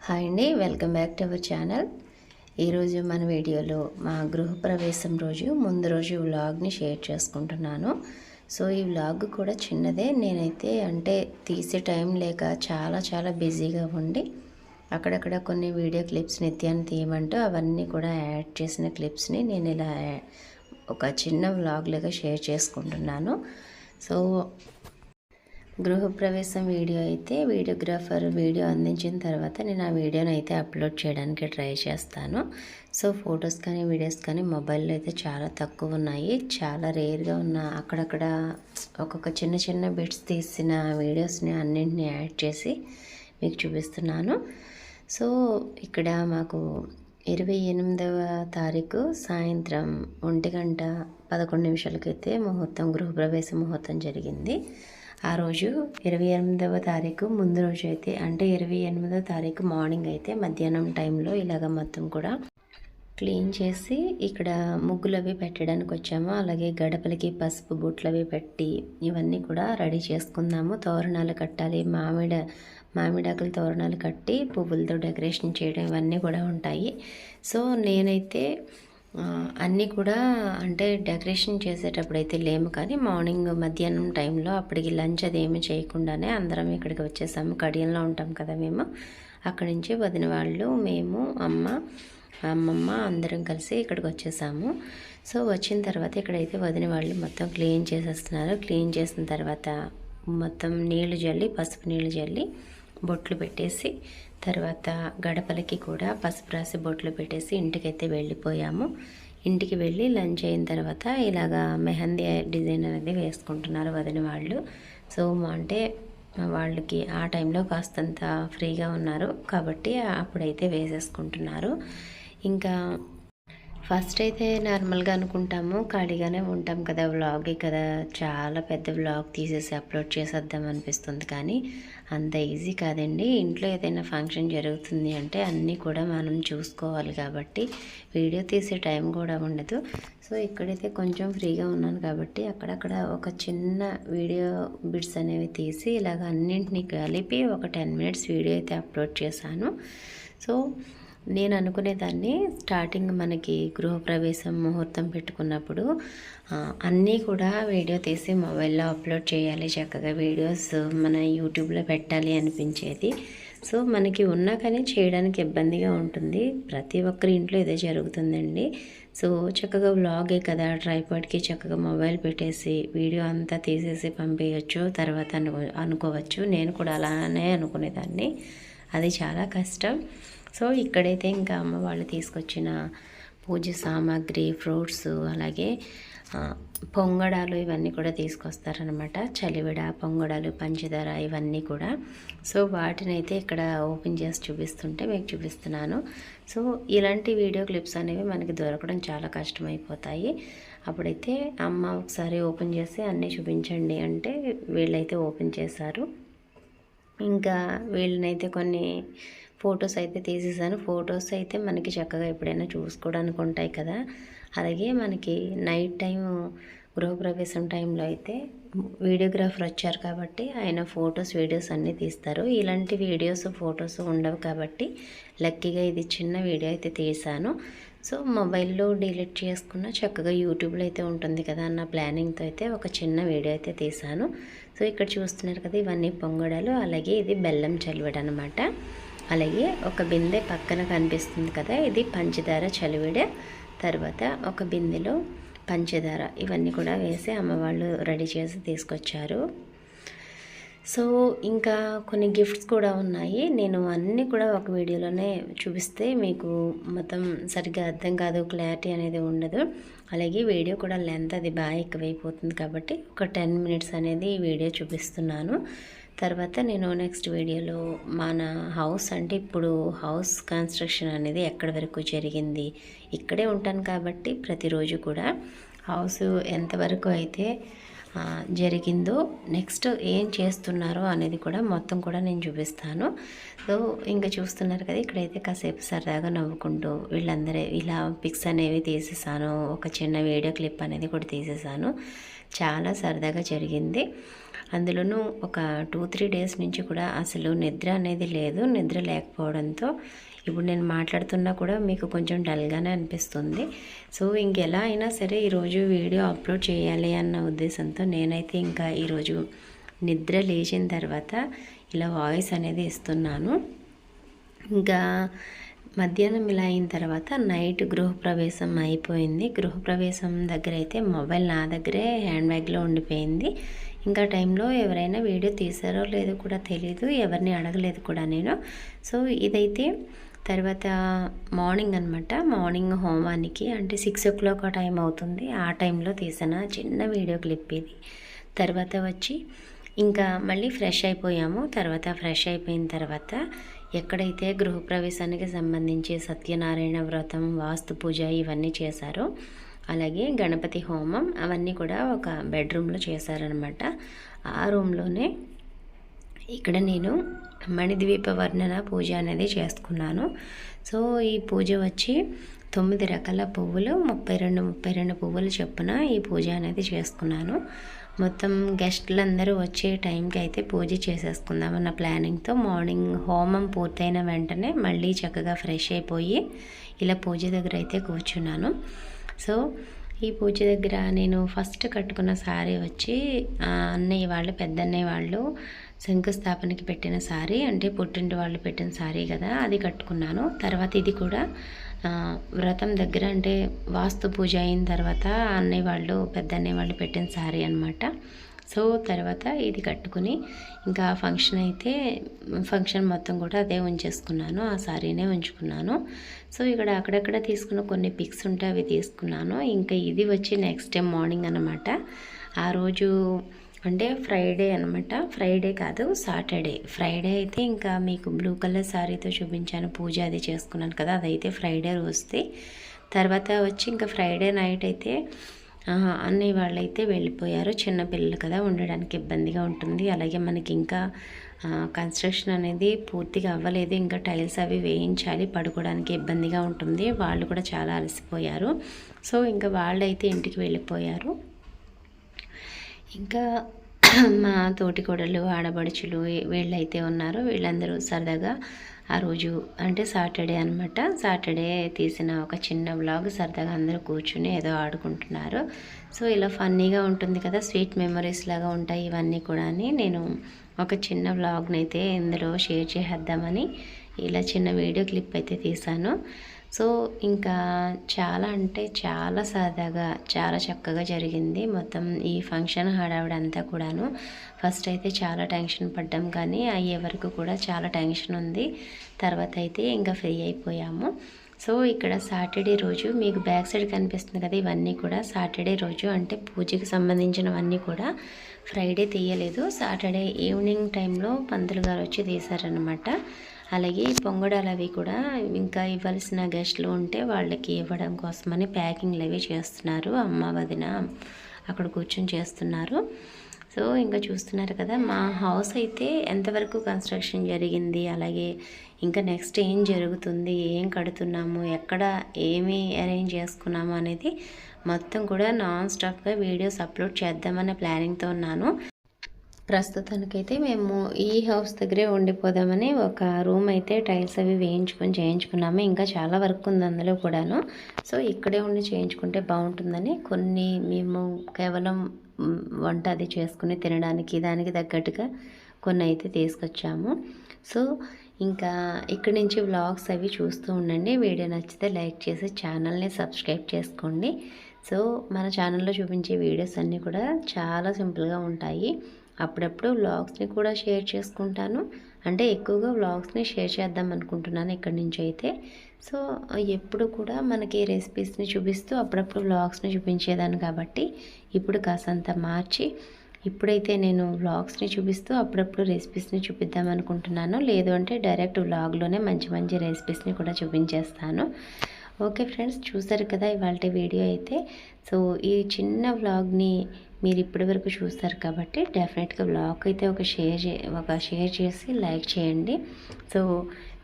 Hi అండి, welcome back to our channel. ఈరోజు మన వీడియోలో మా గృహప్రవేశం రోజు ముందు రోజు వ్లాగ్ని షేర్ చేసుకుంటున్నాను. సో ఈ వ్లాగ్ కూడా చిన్నదే. నేనైతే అంటే తీసే టైం లేక చాలా బిజీగా ఉండి అక్కడక్కడ కొన్ని వీడియో క్లిప్స్ నిత్యాన్ని తీయమంటూ అవన్నీ కూడా యాడ్ చేసిన క్లిప్స్ని నేను ఇలా ఒక చిన్న వ్లాగ్ లాగా షేర్ చేసుకుంటున్నాను. సో గృహప్రవేశం వీడియో అయితే వీడియోగ్రాఫర్ వీడియో అందించిన తర్వాత నేను ఆ వీడియోని అయితే అప్లోడ్ చేయడానికి ట్రై చేస్తాను. సో ఫొటోస్ కానీ వీడియోస్ కానీ మొబైల్లో అయితే చాలా తక్కువ ఉన్నాయి. చాలా రేర్గా ఉన్న అక్కడక్కడ ఒక్కొక్క చిన్న బిట్స్ తీసిన వీడియోస్ని అన్నింటినీ యాడ్ చేసి మీకు చూపిస్తున్నాను. సో ఇక్కడ మాకు 28వ తారీఖు సాయంత్రం 1:11 ముహూర్తం, గృహప్రవేశ ముహూర్తం జరిగింది. ఆ రోజు 28వ తారీఖు ముందు రోజు అయితే అంటే 28వ తారీఖు మార్నింగ్ అయితే మధ్యాహ్నం టైంలో ఇలాగ మొత్తం కూడా క్లీన్ చేసి ఇక్కడ ముగ్గులు అవి పెట్టడానికి వచ్చాము. అలాగే గడపలకి పసుపు బొట్లు అవి పెట్టి ఇవన్నీ కూడా రెడీ చేసుకుందాము. తోరణాలు కట్టాలి, మామిడాకుల తోరణాలు కట్టి పువ్వులతో డెకరేషన్ చేయడం ఇవన్నీ కూడా ఉంటాయి. సో నేనైతే అన్నీ కూడా అంటే డెకరేషన్ చేసేటప్పుడు అయితే లేము, కానీ మార్నింగ్ మధ్యాహ్నం టైంలో అప్పటికి లంచ్ అదేమి చేయకుండానే అందరం ఇక్కడికి వచ్చేసాము. కడియంలో ఉంటాం కదా మేము. అక్కడి నుంచి వదిన వాళ్ళు, మేము, అమ్మమ్మ అందరం కలిసి ఇక్కడికి వచ్చేసాము. సో వచ్చిన తర్వాత ఇక్కడైతే వదిన వాళ్ళు మొత్తం క్లీన్ చేసేస్తున్నారు. క్లీన్ చేసిన తర్వాత మొత్తం నీళ్లు జల్లి, పసుపు నీళ్లు జల్లి బొట్లు పెట్టేసి తర్వాత గడపలకి కూడా పసుపు రాసి బొట్లు పెట్టేసి ఇంటికైతే వెళ్ళిపోయాము. ఇంటికి వెళ్ళి లంచ్ అయిన తర్వాత ఇలాగా మెహందీ డిజైన్ అనేది వేసుకుంటున్నారు వదిన వాళ్ళు. సో అంటే వాళ్ళకి ఆ టైంలో కాస్తంత ఫ్రీగా ఉన్నారు కాబట్టి అప్పుడైతే వేసేసుకుంటున్నారు. ఇంకా ఫస్ట్ అయితే నార్మల్గా అనుకుంటాము, ఖాళీగానే ఉంటాం కదా, వ్లాగే కదా, చాలా పెద్ద వ్లాగ్ తీసేసి అప్లోడ్ చేసేద్దాం అనిపిస్తుంది. కానీ అంత ఈజీ కాదండి. ఇంట్లో ఏదైనా ఫంక్షన్ జరుగుతుంది అంటే అన్నీ కూడా మనం చూసుకోవాలి కాబట్టి వీడియో తీసే టైం కూడా ఉండదు. సో ఇక్కడైతే కొంచెం ఫ్రీగా ఉన్నాను కాబట్టి అక్కడక్కడ ఒక చిన్న వీడియో బిట్స్ అనేవి తీసి ఇలాగ అన్నింటినీ కలిపి ఒక 10 minutes వీడియో అయితే అప్లోడ్ చేశాను. సో నేను అనుకునేదాన్ని స్టార్టింగ్ మనకి గృహప్రవేశం ముహూర్తం పెట్టుకున్నప్పుడు అన్నీ కూడా వీడియో తీసి మొబైల్లో అప్లోడ్ చేయాలి, చక్కగా వీడియోస్ మన యూట్యూబ్లో పెట్టాలి అనిపించేది. సో మనకి ఉన్నా కానీ చేయడానికి ఇబ్బందిగా ఉంటుంది. ప్రతి ఒక్కరి ఇంట్లో ఇదే జరుగుతుందండి. సో చక్కగా వ్లాగే కదా, ట్రైపాడ్కి చక్కగా మొబైల్ పెట్టేసి వీడియో అంతా తీసేసి పంపేయచ్చు తర్వాత అనుకోవచ్చు. నేను కూడా అలానే అనుకునేదాన్ని. అది చాలా కష్టం. సో ఇక్కడైతే ఇంకా అమ్మ వాళ్ళు తీసుకొచ్చిన పూజ సామాగ్రి, ఫ్రూట్స్, అలాగే పొంగడాలు ఇవన్నీ కూడా తీసుకొస్తారనమాట. చలివిడ, పొంగడాలు, పంచదార ఇవన్నీ కూడా. సో వాటిని అయితే ఇక్కడ ఓపెన్ చేసి చూపిస్తుంటే మీకు చూపిస్తున్నాను. సో ఇలాంటి వీడియో క్లిప్స్ అనేవి మనకి దొరకడం చాలా కష్టమైపోతాయి. అప్పుడైతే అమ్మ ఒకసారి ఓపెన్ చేసి అన్నీ చూపించండి అంటే వీళ్ళైతే ఓపెన్ చేశారు. ఇంకా వీళ్ళనైతే కొన్ని ఫొటోస్ అయితే తీసేసాను. ఫొటోస్ అయితే మనకి చక్కగా ఎప్పుడైనా చూసుకోవడానికి ఉంటాయి కదా. అలాగే మనకి నైట్ టైం గృహప్రవేశం టైంలో అయితే వీడియోగ్రాఫర్ వచ్చారు కాబట్టి ఆయన ఫొటోస్ వీడియోస్ అన్నీ తీస్తారు. ఇలాంటి వీడియోస్ ఫొటోస్ ఉండవు కాబట్టి లక్కీగా ఇది చిన్న వీడియో అయితే తీసాను. సో మొబైల్లో డిలీట్ చేసుకున్న చక్కగా యూట్యూబ్లో అయితే ఉంటుంది కదా అన్న ప్లానింగ్తో అయితే ఒక చిన్న వీడియో అయితే తీశాను. సో ఇక్కడ చూస్తున్నారు కదా, ఇవన్నీ పొంగడాలు, అలాగే ఇది బెల్లం చలివిడ అనమాట. అలాగే ఒక బిందె పక్కన కనిపిస్తుంది కదా, ఇది పంచదార చలివిడ. తర్వాత ఒక బిందెలో పంచదార ఇవన్నీ కూడా వేసి అమ్మవాళ్ళు రెడీ చేసి తీసుకొచ్చారు. సో ఇంకా కొన్ని గిఫ్ట్స్ కూడా ఉన్నాయి. నేను అన్నీ కూడా ఒక వీడియోలోనే చూపిస్తే మీకు మొత్తం సరిగ్గా అర్థం కాదు, క్లారిటీ అనేది ఉండదు. అలాగే వీడియో కూడా లెంత్ అది బాగా ఎక్కువైపోతుంది కాబట్టి ఒక 10 మినిట్స్ అనేది వీడియో చూపిస్తున్నాను. తర్వాత నేను నెక్స్ట్ వీడియోలో మన హౌస్, అంటే ఇప్పుడు హౌస్ కన్స్ట్రక్షన్ అనేది ఎక్కడి వరకు జరిగింది, ఇక్కడే ఉంటాను కాబట్టి ప్రతిరోజు కూడా హౌస్ ఎంతవరకు అయితే జరిగిందో, నెక్స్ట్ ఏం చేస్తున్నారో అనేది కూడా మొత్తం కూడా నేను చూపిస్తాను. సో ఇంకా చూస్తున్నారు కదా, ఇక్కడైతే కాసేపు సరదాగా నవ్వుకుంటూ వీళ్ళందరూ ఇలా పిక్స్ అనేవి తీసేసాను. ఒక చిన్న వీడియో క్లిప్ అనేది కూడా తీసేసాను. చాలా సరదాగా జరిగింది. అందులోనూ ఒక 2-3 డేస్ నుంచి కూడా అసలు నిద్ర అనేది లేదు. నిద్ర లేకపోవడంతో ఇప్పుడు నేను మాట్లాడుతున్నా కూడా మీకు కొంచెం డల్గానే అనిపిస్తుంది. సో ఇంకెలా అయినా సరే ఈరోజు వీడియో అప్లోడ్ చేయాలి అన్న ఉద్దేశంతో నేనైతే ఇంకా ఈరోజు నిద్ర లేచిన తర్వాత ఇలా వాయిస్ అనేది ఇస్తున్నాను. ఇంకా మధ్యాహ్నం ఇలా అయిన తర్వాత నైట్ గృహప్రవేశం అయిపోయింది. గృహప్రవేశం దగ్గర అయితే మొబైల్ నా దగ్గరే హ్యాండ్ బ్యాగ్లో ఉండిపోయింది. ఇంకా టైంలో ఎవరైనా వీడియో తీసారో లేదో కూడా తెలీదు, ఎవరిని అడగలేదు కూడా నేను. సో ఇదైతే తర్వాత మార్నింగ్ అనమాట. మార్నింగ్ హోమానికి అంటే 6 o'clock టైం అవుతుంది. ఆ టైంలో తీసిన చిన్న వీడియో క్లిప్ ఇది. తర్వాత వచ్చి ఇంకా మళ్ళీ ఫ్రెష్ అయిపోయాము. తర్వాత ఫ్రెష్ అయిపోయిన తర్వాత ఎక్కడైతే గృహప్రవేశానికి సంబంధించి సత్యనారాయణ వ్రతం, వాస్తు పూజ ఇవన్నీ చేశారో, అలాగే గణపతి హోమం అవన్నీ కూడా ఒక బెడ్రూమ్లో చేశారనమాట. ఆ రూమ్లోనే ఇక్కడ నేను మణిద్వీప వర్ణన పూజ అనేది చేసుకున్నాను. సో ఈ పూజ వచ్చి 9 రకాల పువ్వులు, 32 పువ్వులు చొప్పున ఈ పూజ అనేది చేసుకున్నాను. మొత్తం గెస్టులందరూ వచ్చే టైంకి అయితే పూజ చేసేసుకుందామన్న ప్లానింగ్తో మార్నింగ్ హోమం పూర్తయిన వెంటనే మళ్ళీ చక్కగా ఫ్రెష్ అయిపోయి ఇలా పూజ దగ్గర అయితే కూర్చున్నాను. సో ఈ పూజ దగ్గర నేను ఫస్ట్ కట్టుకున్న శారీ వచ్చి అన్నయ్య వాళ్ళు, పెద్దన్నయ్య వాళ్ళు శంకుస్థాపనకి పెట్టిన శారీ, అంటే పుట్టింటి వాళ్ళు పెట్టిన శారీ కదా, అది కట్టుకున్నాను. తర్వాత ఇది కూడా వ్రతం దగ్గర అంటే వాస్తు పూజ అయిన తర్వాత అన్నయ్య వాళ్ళు, పెద్దన్నయ్య వాళ్ళు పెట్టిన శారీ అనమాట. సో తర్వాత ఇది కట్టుకుని ఇంకా ఫంక్షన్ మొత్తం కూడా అదే ఉంచేసుకున్నాను, ఆ శారీనే ఉంచుకున్నాను. సో ఇక్కడ అక్కడక్కడ తీసుకున్న కొన్ని పిక్స్ ఉంటే అవి తీసుకున్నాను. ఇంకా ఇది వచ్చి నెక్స్ట్ డే మార్నింగ్ అనమాట. ఆ రోజు అంటే ఫ్రైడే అనమాట, ఫ్రైడే కాదు సాటర్డే. ఫ్రైడే అయితే ఇంకా మీకు బ్లూ కలర్ శారీతో చూపించాను, పూజ అది చేసుకున్నాను కదా, అదైతే ఫ్రైడే రోజుది. తర్వాత వచ్చి ఇంకా ఫ్రైడే నైట్ అయితే అన్నయ్య వాళ్ళైతే వెళ్ళిపోయారు. చిన్నపిల్లలు కదా, ఉండడానికి ఇబ్బందిగా ఉంటుంది. అలాగే మనకి ఇంకా కన్స్ట్రక్షన్ అనేది పూర్తిగా అవ్వలేదు, ఇంకా టైల్స్ అవి వేయించాలి, పడుకోవడానికి ఇబ్బందిగా ఉంటుంది. వాళ్ళు కూడా చాలా అలసిపోయారు. సో ఇంకా వాళ్ళైతే ఇంటికి వెళ్ళిపోయారు. ఇంకా మా తోటికోడలు, ఆడబడుచులు వీళ్ళైతే ఉన్నారు. వీళ్ళందరూ సరదాగా ఆ రోజు అంటే సాటర్డే అనమాట, సాటర్డే తీసిన ఒక చిన్న వ్లాగ్, సరదాగా అందరూ కూర్చుని ఏదో ఆడుకుంటున్నారు. సో ఇలా ఫన్నీగా ఉంటుంది కదా, స్వీట్ మెమరీస్ లాగా ఉంటాయి ఇవన్నీ కూడా అని నేను ఒక చిన్న వ్లాగ్ని అయితే ఇందులో షేర్ చేద్దామని ఇలా చిన్న వీడియో క్లిప్ అయితే తీశాను. సో ఇంకా చాలా అంటే చాలా సరదాగా చాలా చక్కగా జరిగింది మొత్తం ఈ ఫంక్షన్ హడావిడంతా కూడాను. ఫస్ట్ అయితే చాలా టెన్షన్ పడ్డాం, కానీ అయ్యే వరకు కూడా చాలా టెన్షన్ ఉంది. తర్వాత అయితే ఇంకా ఫ్రీ అయిపోయాము. సో ఇక్కడ సాటర్డే రోజు మీకు బ్యాక్ సైడ్ కనిపిస్తుంది కదా, ఇవన్నీ కూడా సాటర్డే రోజు అంటే పూజకి సంబంధించినవన్నీ కూడా. ఫ్రైడే తీయలేదు, సాటర్డే ఈవినింగ్ టైంలో పంతులు గారు వచ్చి తీశారనమాట. అలాగే పొంగడాలు అవి కూడా ఇంకా ఇవ్వాల్సిన గెస్ట్లు ఉంటే వాళ్ళకి ఇవ్వడం కోసమని ప్యాకింగ్లు అవి చేస్తున్నారు. అమ్మ వదిన అక్కడ కూర్చొని చేస్తున్నారు. సో ఇంకా చూస్తున్నారు కదా, మా హౌస్ అయితే ఎంతవరకు కన్స్ట్రక్షన్ జరిగింది, అలాగే ఇంకా నెక్స్ట్ ఏం జరుగుతుంది, ఏం కడుతున్నాము, ఎక్కడ ఏమి అరేంజ్ చేసుకున్నాము అనేది మొత్తం కూడా నాన్ స్టాప్గా వీడియోస్ అప్లోడ్ చేద్దామన్న ప్లానింగ్తో ఉన్నాను. ప్రస్తుతానికైతే మేము ఈ హౌస్ దగ్గరే ఉండిపోదామని ఒక రూమ్ అయితే టైల్స్ అవి చేయించుకున్నాము. ఇంకా చాలా వర్క్ ఉంది అందులో కూడాను. సో ఇక్కడే ఉండి చేయించుకుంటే బాగుంటుందని కొన్ని మేము కేవలం వంట అది చేసుకుని తినడానికి దానికి తగ్గట్టుగా కొన్ని అయితే తీసుకొచ్చాము. సో ఇంకా ఇక్కడి నుంచి వ్లాగ్స్ అవి చూస్తూ ఉండండి. వీడియో నచ్చితే లైక్ చేసి ఛానల్ని సబ్స్క్రైబ్ చేసుకోండి. సో మన ఛానల్లో చూపించే వీడియోస్ అన్నీ కూడా చాలా సింపుల్గా ఉంటాయి. అప్పుడప్పుడు వ్లాగ్స్ని కూడా షేర్ చేసుకుంటాను. అంటే ఎక్కువగా వ్లాగ్స్ని షేర్ చేద్దాం అనుకుంటున్నాను ఇక్కడి నుంచి అయితే. సో ఎప్పుడు కూడా మనకి రెసిపీస్ని చూపిస్తూ అప్పుడప్పుడు వ్లాగ్స్ని చూపించేదాన్ని కాబట్టి ఇప్పుడు కాసంత మార్చి ఇప్పుడైతే నేను వ్లాగ్స్ని చూపిస్తూ అప్పుడప్పుడు రెసిపీస్ని చూపిద్దాం అనుకుంటున్నాను. లేదు అంటే డైరెక్ట్ వ్లాగ్లోనే మంచి మంచి రెసిపీస్ని కూడా చూపించేస్తాను. ఓకే ఫ్రెండ్స్, చూసారు కదా ఇవాళ వీడియో అయితే. సో ఈ చిన్న వ్లాగ్ని మీరు ఇప్పటి వరకు చూస్తారు కాబట్టి డెఫినెట్గా వ్లాగ్ అయితే ఒక షేర్ చేసి లైక్ చేయండి. సో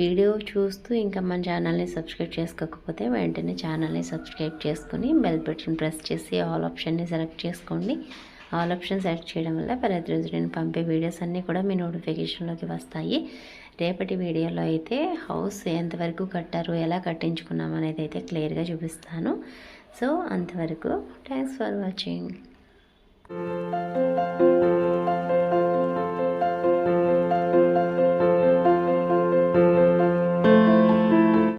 వీడియో చూస్తూ ఇంకా మన ఛానల్ని సబ్స్క్రైబ్ చేసుకోకపోతే వెంటనే ఛానల్ని సబ్స్క్రైబ్ చేసుకుని బెల్ బటన్ ప్రెస్ చేసి ఆల్ ఆప్షన్ని సెలెక్ట్ చేసుకోండి. ఆల్ ఆప్షన్ సెలెక్ట్ చేయడం వల్ల ప్రతిరోజు నేను పంపే వీడియోస్ అన్నీ కూడా మీ నోటిఫికేషన్లోకి వస్తాయి. రేపటి వీడియోలో అయితే హౌస్ ఎంతవరకు కట్టారు, ఎలా కట్టించుకున్నాం అనేది అయితే క్లియర్గా చూపిస్తాను. సో అంతవరకు థ్యాంక్స్ ఫర్ వాచింగ్.